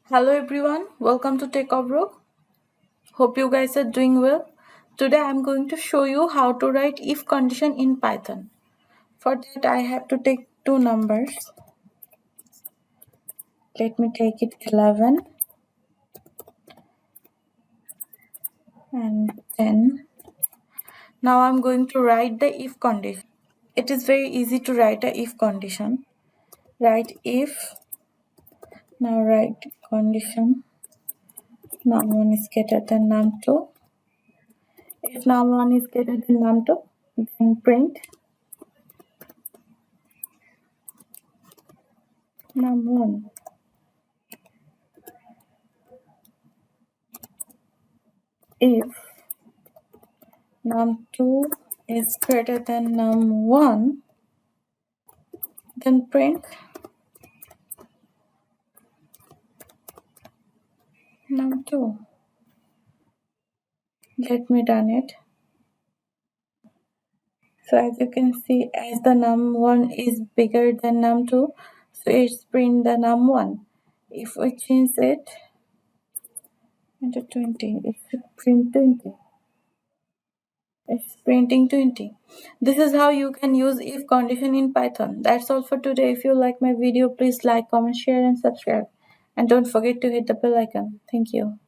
Hello everyone, welcome to Tech Obro. Hope you guys are doing well. Today I'm going to show you how to write if condition in Python. For that I have to take two numbers. Let me take it 11 and 10. Now I'm going to write the if condition. It is very easy to write a if condition. Write if, now write condition num1 is greater than num2. If num1 is greater than num2, then print num1. If num2 is greater than num1, then print num2. Let me run it. So as you can see, as the num1 is bigger than num2, so it's print the num1. If we change it into 20, it should print 20. It's printing 20. This is how you can use if condition in Python. That's all for today. If you like my video, please like, comment, share and subscribe. And don't forget to hit the bell icon. Thank you.